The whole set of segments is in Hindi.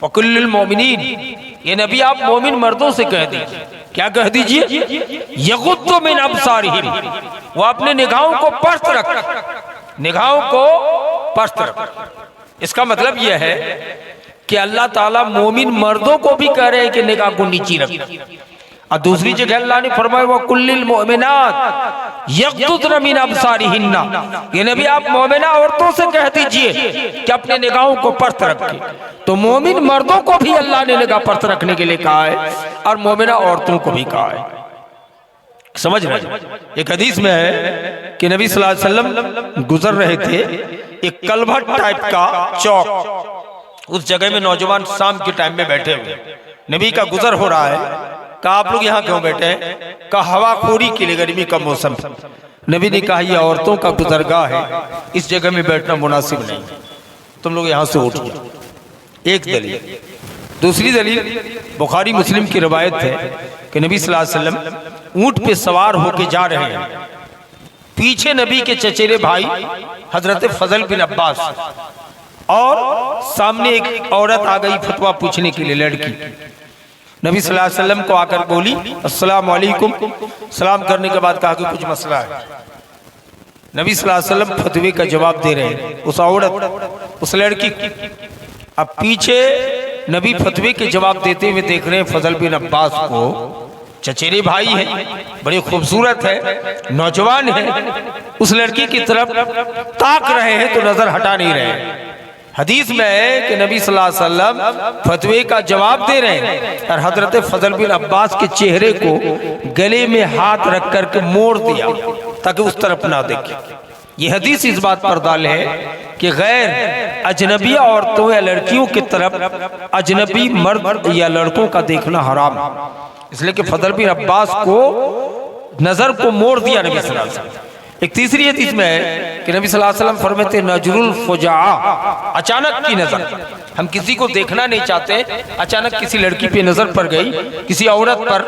वकुल्लिल मोमिनीन, ये नबी आप मोमिन मर्दों से कह दीजिए, क्या कह दीजिए, यगुद्दु मिन अब्सारिहिम, वो अपने निगाहों को पस्त रख, निगाहों को पस्त रख। इसका मतलब यह है कि अल्लाह ताला मोमिन मर्दों को भी कह रहे हैं कि निगाह को नीची रख। और दूसरी जगह अल्लाह ने फरमाया वकुल्लिल मोमिनात यगुद्दुन मिन अब्सारिहिन्ना, ये नबी आप मोमिना औरतों से कह दीजिए कि अपने निगाहों को पस्त रखें। तो मोमिन मर्दों को भी अल्लाह ने निगाह पस्त रखने के लिए कहा है और मोमिना औरतों को भी कहा है। समझ रहे हैं? एक हदीस में है कि नबी सल्लल्लाहु अलैहि वसल्लम गुजर रहे थे एक कलभट टाइप का चौक, उस जगह में नौजवान शाम के टाइम में बैठे हुए, नबी का गुजर हो रहा है। कहा आप लोग यहाँ क्यों बैठे हैं? कहा हवाखोरी के लिए, गर्मी का मौसम। नबी ने कहा यह औरतों का गुजरगाह है, इस जगह में बैठना मुनासिब नहीं, तुम लोग यहाँ से उठ जाओ। एक दलील। दूसरी दलील बुखारी मुस्लिम की रिवायत है कि नबी सल्लल्लाहु अलैहि वसल्लम ऊंट पे सवार होके जा रहे हैं, पीछे नबी के चचेरे भाई हजरत फजल बिन अब्बास, और सामने एक औरत आ गई फतवा पूछने के लिए, लड़की। नबी सल्लल्लाहु अलैहि वसल्लम को आकर बोली अस्सलाम वालेकुम, सलाम करने के बाद कहा कि कुछ मसला है। नबी सल्लल्लाहु अलैहि वसल्लम फतवे का जवाब दे रहे हैं उस औरत, उस लड़की। अब पीछे नबी फतवे के जवाब देते हुए देख रहे हैं फजल बिन अब्बास को, चचेरे भाई है, बड़ी खूबसूरत है, नौजवान है, उस लड़की की तरफ ताक रहे हैं तो नजर हटा नहीं रहे। हदीस में है कि नबी सल्लल्लाहु अलैहि वसल्लम फतवे का जवाब दे रहे हैं और हजरत फजल बिन अब्बास के चेहरे को गले में हाथ रख करके मोड़ दिया ताकि उस तरफ ना देखे। ये हदीस इस बात पर दाल है कि गैर अजनबी औरतों या लड़कियों की तरफ अजनबी मर्द या लड़कों का देखना हराम है, इसलिए कि फजल बिन अब्बास को नजर को मोड़ दिया नबी सल्लल्लाहु अलैहि वसल्लम। एक तीसरी हदीस में है कि नबी सल्लल्लाहु अलैहि वसल्लम फरमाते नजरुल फुजा, अचानक की नजर, हम किसी को देखना नहीं चाहते, अचानक किसी लड़की पे नजर पड़ गई, किसी औरत पर,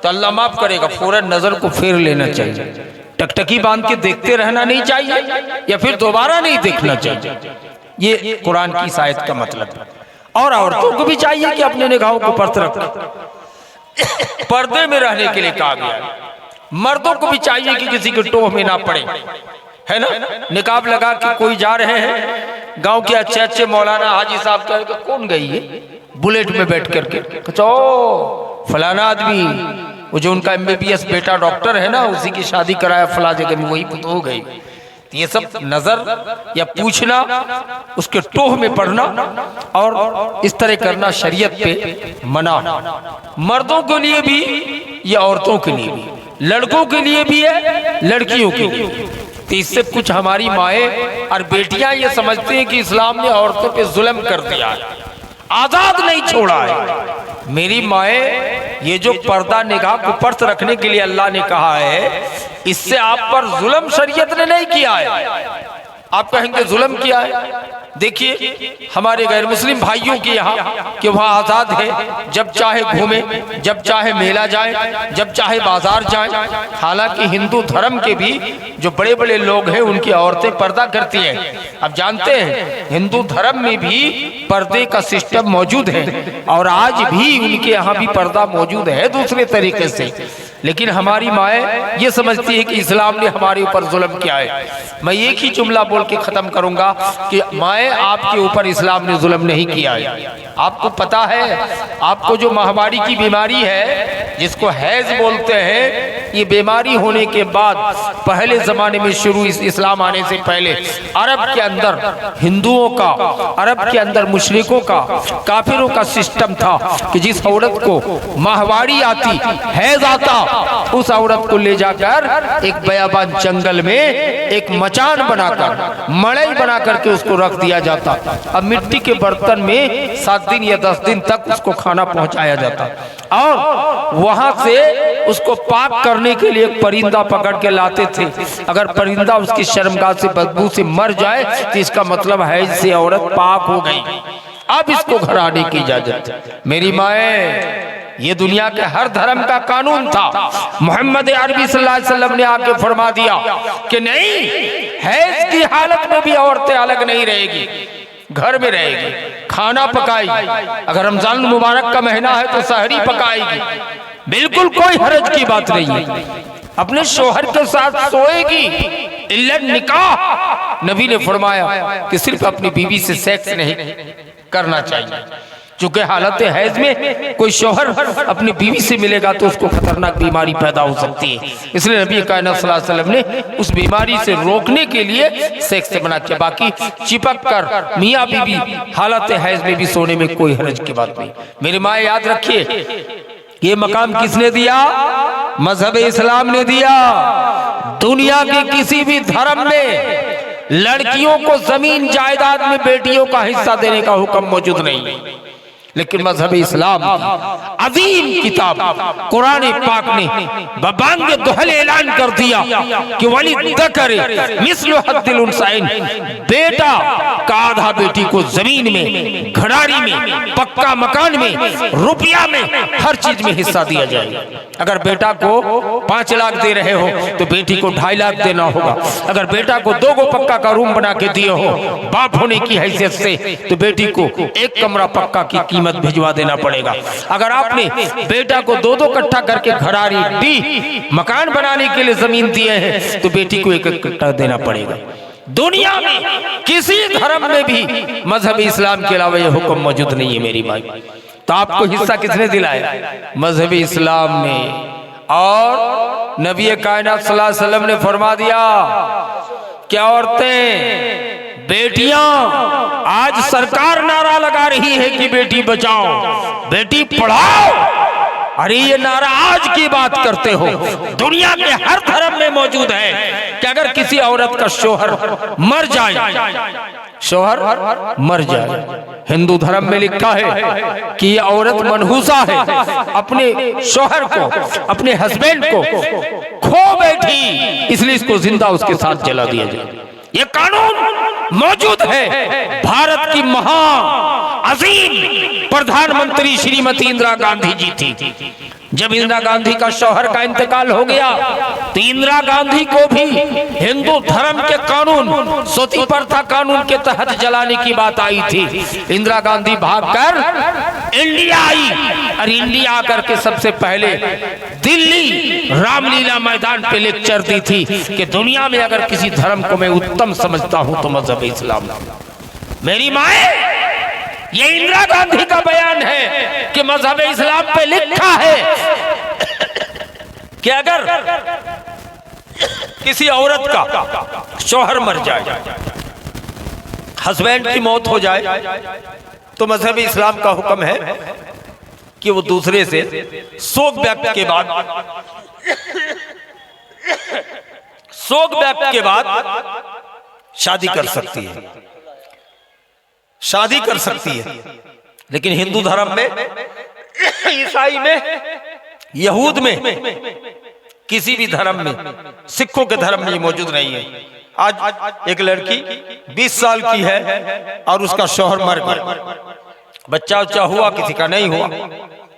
तो अल्लाह माफ करेगा, फौरन नजर को फेर लेना चाहिए। टकटकी बांध के देखते रहना नहीं चाहिए या फिर दोबारा नहीं देखना चाहिए। ये कुरान की इस आयत का मतलब है। और औरतों को भी चाहिए कि अपने निगाहों को पस्त रखें, पर्दे में रहने के लिए कहा गया है। मर्दों को भी चाहिए कि किसी के टोह में ना पड़े, है ना। निकाब लगा के कोई जा रहे हैं, गांव के अच्छे अच्छे मौलाना हाजी साहब कह के कौन गई है बुलेट में बैठ करके, फलाना आदमी, वो जो उनका MBBS बेटा डॉक्टर है ना, उसी की शादी कराया फला जगह में, वही हो गई। ये सब नजर या पूछना, उसके टोह में पड़ना और इस तरह करना शरीयत पे मना, मर्दों के लिए भी या औरतों के लिए भी, लड़कों के लिए भी है, लड़कियों के लिए। तो इससे कुछ हमारी माएँ और बेटियां ये समझती हैं कि इस्लाम ने औरतों पे जुल्म कर दिया है, आजाद नहीं छोड़ा है। मेरी माएँ, ये जो पर्दा निगाह को पस्त रखने के लिए अल्लाह ने कहा है, इससे आप पर जुल्म शरीयत ने नहीं किया है। आप कहेंगे जुल्म किया है, देखिए हमारे गैर मुस्लिम भाइयों के यहाँ कि वहाँ आज़ाद है, जब चाहे घूमे, जब चाहे मेला जाए, जब चाहे बाजार जाए। हालांकि हिंदू धर्म के भी जो बड़े बड़े लोग हैं उनकी औरतें पर्दा करती हैं। अब जानते हैं हिंदू धर्म में भी पर्दे का सिस्टम मौजूद है और आज भी उनके यहाँ भी पर्दा मौजूद है दूसरे तरीके से, लेकिन हमारी माएँ ये समझती है कि इस्लाम ने हमारे ऊपर जुल्म किया है। मैं एक ही जुमला बोल के खत्म करूंगा कि माएँ, आपके ऊपर इस्लाम ने जुल्म नहीं किया है। आपको पता है, आपको जो महामारी की बीमारी है जिसको हैज बोलते हैं, ये बीमारी होने के बाद पहले जमाने में शुरू, इस्लाम आने से पहले अरब के अंदर हिंदुओं का, अरब के अंदर मुशरिकों का, काफिरों का सिस्टम था कि जिस औरत को माहवारी आती, हैज आता, उस औरत को ले जाकर एक बयाबान जंगल में एक मचान बनाकर, मड़ई बना करके उसको रख दिया जाता। अब मिट्टी के बर्तन में 7 दिन या 10 दिन तक उसको खाना पहुंचाया जाता और वहां से उसको पाक करने के लिए एक परिंदा पकड़ के लाते थे। अगर परिंदा उसकी शर्मगाह से, बदबू से मर जाए तो इसका मतलब है इससे औरत पाक हो गई, अब इसको घर आने की इजाजत है। मेरी माए, ये दुनिया के हर धर्म का कानून था। मोहम्मद अरबी सल्लल्लाहु अलैहि वसल्लम ने आके फरमा दिया कि नहीं, हैज की हालत में भी औरतें अलग नहीं रहेगी, घर में रहेगी, खाना पकाएगी। अगर रमजान मुबारक का महीना है तो सहरी पकाएगी, बिल्कुल कोई हरज की बात नहीं है। अपने शोहर के साथ सोएगी, इल्ला निकाह। नबी ने फरमाया कि सिर्फ अपनी बीवी से सेक्स नहीं करना चाहिए, चूंकि हालत हैज में कोई शोहर अपनी बीवी से मिलेगा तो उसको खतरनाक बीमारी पैदा हो सकती है। इसलिए नबी कायनात सल्लल्लाहु अलैहि वसल्लम ने उस बीमारी से रोकने के लिए सेक्स से मना किया। बाकी चिपक कर मियाँ बीवी हालत हैज में भी सोने में कोई हरज की बात नहीं। मेरी माँ याद रखिए, ये मकाम किसने दिया? मजहब इस्लाम ने दिया। दुनिया के किसी भी धर्म में लड़कियों को जमीन जायदाद में बेटियों का हिस्सा देने का हुक्म मौजूद नहीं है, लेकिन मजहब इस्लाम अजीम किताब कुरान पाक ने बबांग दुहल ऐलान कर दिया कि वली करे मिस्लु हद्दिल उनसाइन, बेटा का आधा बेटी को जमीन में, घरारी में, पक्का मकान में, रुपया में, हर चीज में हिस्सा दिया जाए। अगर बेटा को 5 लाख दे रहे हो तो बेटी को 2.5 लाख देना होगा। अगर बेटा को 2 गो पक्का का रूम बना के दिए हो बाप होने की हैसियत से तो बेटी को 1 कमरा पक्का की कीमत भिजवा देना पड़ेगा। अगर आपने बेटा को 2-2 कट्ठा करके घरारी दी मकान बनाने के लिए जमीन दिए हैं तो बेटी को 1-1 कट्ठा देना पड़ेगा। दुनिया में किसी धर्म में भी मजहब इस्लाम के अलावा यह हुक्म मौजूद नहीं है मेरी भाई। तो आपको हिस्सा किसने दिलाया? मजहब इस्लाम ने। और नबी कायनात सल्लल्लाहु अलैहि वसल्लम ने फरमा दिया क्या औरतें, बेटियां, आज सरकार नारा लगा रही है कि बेटी बचाओ, बेटी पढ़ाओ। अरे ये नारा आज की बात करते हो, दुनिया के हर धर्म में मौजूद है कि अगर किसी औरत का शोहर मर जाए, शोहर मर जाए, हिंदू धर्म में लिखा है कि ये औरत मनहूसा है, अपने शोहर को, अपने हस्बैंड को खो बैठी, इसलिए इसको जिंदा उसके साथ जला दिया जाए। ये कानून मौजूद है। भारत की महाअजीम प्रधानमंत्री श्रीमती इंदिरा गांधी जी थी। जब इंदिरा गांधी का शौहर का इंतकाल हो गया तो इंदिरा गांधी को भी हिंदू धर्म के कानून, सती प्रथा कानून के तहत जलाने की बात आई थी। इंदिरा गांधी भागकर इंडिया आई और इंडिया आकर के सबसे पहले दिल्ली रामलीला मैदान पे लेक्चर दी थी कि दुनिया में अगर किसी धर्म को मैं उत्तम समझता हूं तो मजहब इस्लाम। मेरी माए, ये इंदिरा गांधी का बयान है कि मजहब इस्लाम पे लिखा है कि अगर किसी औरत का शौहर मर जाए, हस्बैंड की मौत हो जाए, तो मजहब इस्लाम का हुक्म है कि वो दूसरे से शोक व्यक्त के बाद, शोक व्यक्त के बाद शादी कर सकती है, शादी कर सकती है। लेकिन हिंदू धर्म में, ईसाई में, यहूद में, किसी भी धर्म में, सिखों के धर्म में ये मौजूद नहीं है। आज एक लड़की 20 साल की है और उसका शौहर मर गया, बच्चा उच्चा हुआ, किसी का नहीं हुआ,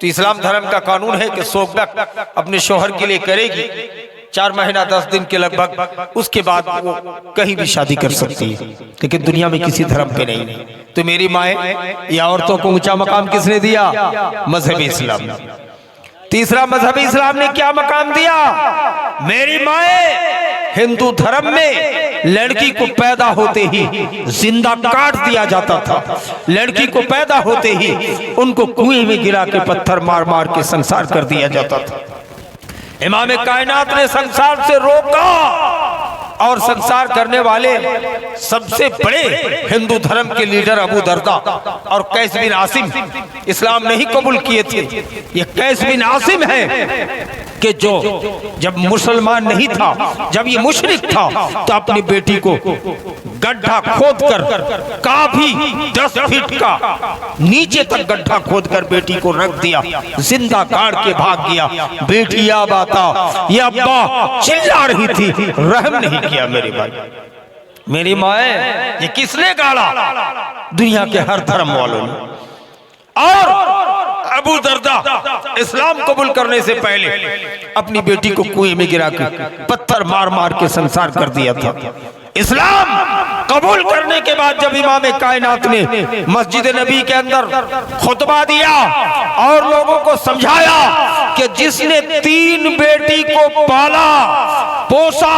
तो इस्लाम धर्म का कानून है कि शोक व्यक्त अपने शौहर के लिए करेगी 4 महीना 10 दिन के लगभग, उसके बाद वो कहीं भी शादी कर सकती है, लेकिन दुनिया में किसी धर्म पे नहीं। तो मेरी माए, ये औरतों को ऊंचा मकाम किसने दिया? मजहब इस्लाम। तीसरा, मजहब इस्लाम ने क्या मकाम दिया? मेरी माए, हिंदू धर्म में लड़की को पैदा होते ही जिंदा काट दिया जाता था। लड़की को पैदा होते ही उनको कुएं में गिरा के पत्थर मार मार के संसार कर दिया जाता था। इमाम कायनात ने संसार से रोका और संसार करने वाले सबसे बड़े हिंदू धर्म के लीडर अबू दरदा और कैस बिन आसिम इस्लाम नहीं कबूल किए थे। ये कैस बिन आसिम है कि जो जब मुसलमान नहीं था, जब ये मुशरिक था, तो अपनी बेटी को गड्ढा खोदकर, काफी 10 फीट का नीचे तक गड्ढा खोदकर बेटी को रख दिया, जिंदा गाड़ के भाग गया। बेटी अब आता, ये अब्बा चिल्ला रही थी, रहम नहीं किया मेरे भाई। मेरी माए, ये किसने गाड़ा? दुनिया के हर धर्म वालों ने। और अबू दरदा इस्लाम कबूल करने से पहले अपनी बेटी को कुएं में गिरा के पत्थर मार मार के संसार कर दिया था। इस्लाम कबूल करने के बाद जब इमाम कायनात ने मस्जिद नबी के अंदर खुतबा दिया और लोगों को समझाया कि जिसने 3 बेटी को पाला पोसा,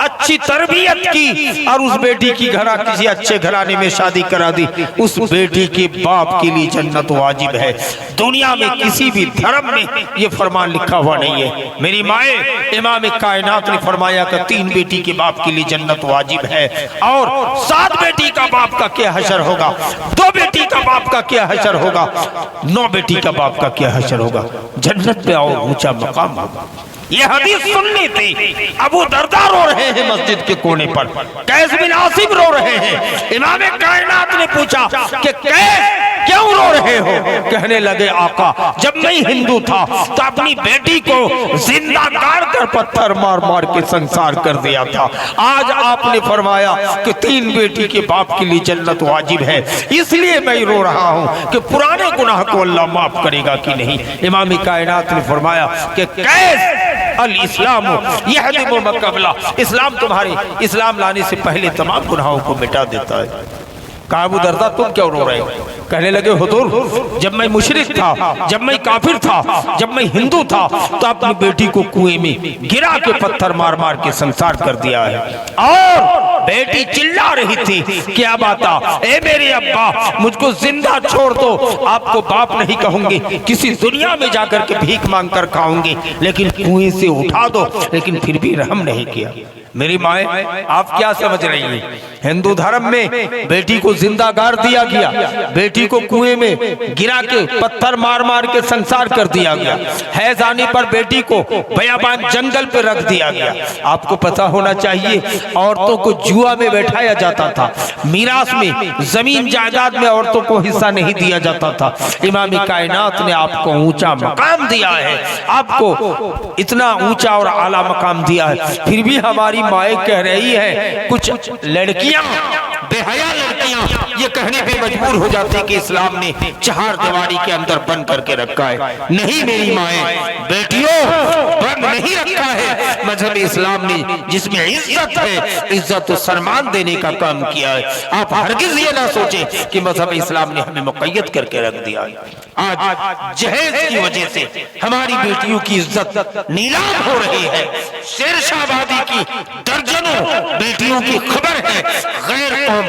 अच्छी तरबियत की और उस बेटी की घरा किसी अच्छे घराने में शादी करा दी, उस बेटी के बाप के लिए जन्नत वाजिब है। दुनिया में किसी भी धर्म में ये फरमान लिखा हुआ नहीं है। मेरी माए, इमाम कायनात ने फरमाया कि 3 बेटी के बाप के लिए जन्नत वाजिब है। और 7 बेटी का बाप का क्या हशर होगा, 2 बेटी का बाप का क्या हशर होगा, 9 बेटी का बाप का क्या हशर होगा। जन्नत पे आओ, ऊंचा मकाम होगा। ये हदीस सुननी थी। अबू दरदा रो रहे हैं मस्जिद के कोने पर, कैस बिन आसिम रो रहे हैं। इमाम कायनात ने पूछा कि कैस क्यों रो रहे हो? कहने लगे आका, जब मैं हिंदू था तो अपनी बेटी को जिंदा गाड़ कर पत्थर मार मार के संसार कर दिया था। आज आपने फरमाया कि 3 बेटी के बाप के लिए जन्नत वाजिब है, इसलिए मैं रो रहा हूँ कि पुराने गुनाह को अल्लाह माफ करेगा कि नहीं। इमाम कायनात ने फरमाया कि कैस अल इस्लाम यहदिमु मा क़बला, इस्लाम तुम्हारे इस्लाम लाने से पहले तमाम गुनाहों को मिटा देता है। कहा अबू दरदा तुम क्यों रो रहे हो? कहने लगे हुजूर, जब मैं मुशरिक था, जब मैं काफिर था, जब मैं हिंदू था तो अपनी बेटी को कुएं में गिरा के पत्थर मार मार के संसार कर दिया है। और बेटी चिल्ला रही थी क्या बात, ए मेरे अब्बा मुझको जिंदा छोड़ दो, आपको बाप नहीं कहूंगी, किसी दुनिया में जाकर के भीख मांग कर खाऊंगी, लेकिन कुएं से उठा दो। लेकिन फिर भी रहम नहीं किया। मेरी माए, आप क्या समझ रही हैं? हिंदू धर्म में बेटी को जिंदा गाड़ दिया गया, बेटी को कुएं में गिरा के पत्थर मार मार के संसार कर दिया गया, हैज आने पर बेटी को बयाबान जंगल पे रख दिया गया। आपको पता होना चाहिए औरतों को जुआ में बैठाया जाता था, मीरास में जमीन जायदाद में औरतों को हिस्सा नहीं दिया जाता था। इमाम कायनात ने आपको ऊंचा मकाम दिया है, आपको इतना ऊंचा और आला मकाम दिया है, फिर भी हमारी माए कह रही है, कुछ लड़कियां बेहया लड़कियां ये कहने पे मजबूर हो जाती कि इस्लाम ने 4 दीवारी के अंदर बंद करके रखा है। नहीं मेरी माए, बेटियों बंद नहीं रखा है। मजहब इस्लाम ने जिसमें इज्जत है, इज्जत और सम्मान देने का काम किया है। आप हरगिज ये ना सोचें कि मजहब इस्लाम ने हमें मुक़य्यद करके रख दिया है। आज जहेज की वजह से हमारी बेटियों की इज्जत नीलाम हो रही है। शेरशाहबादी की दर्जनों बेटियों की खबर है, गैर कौम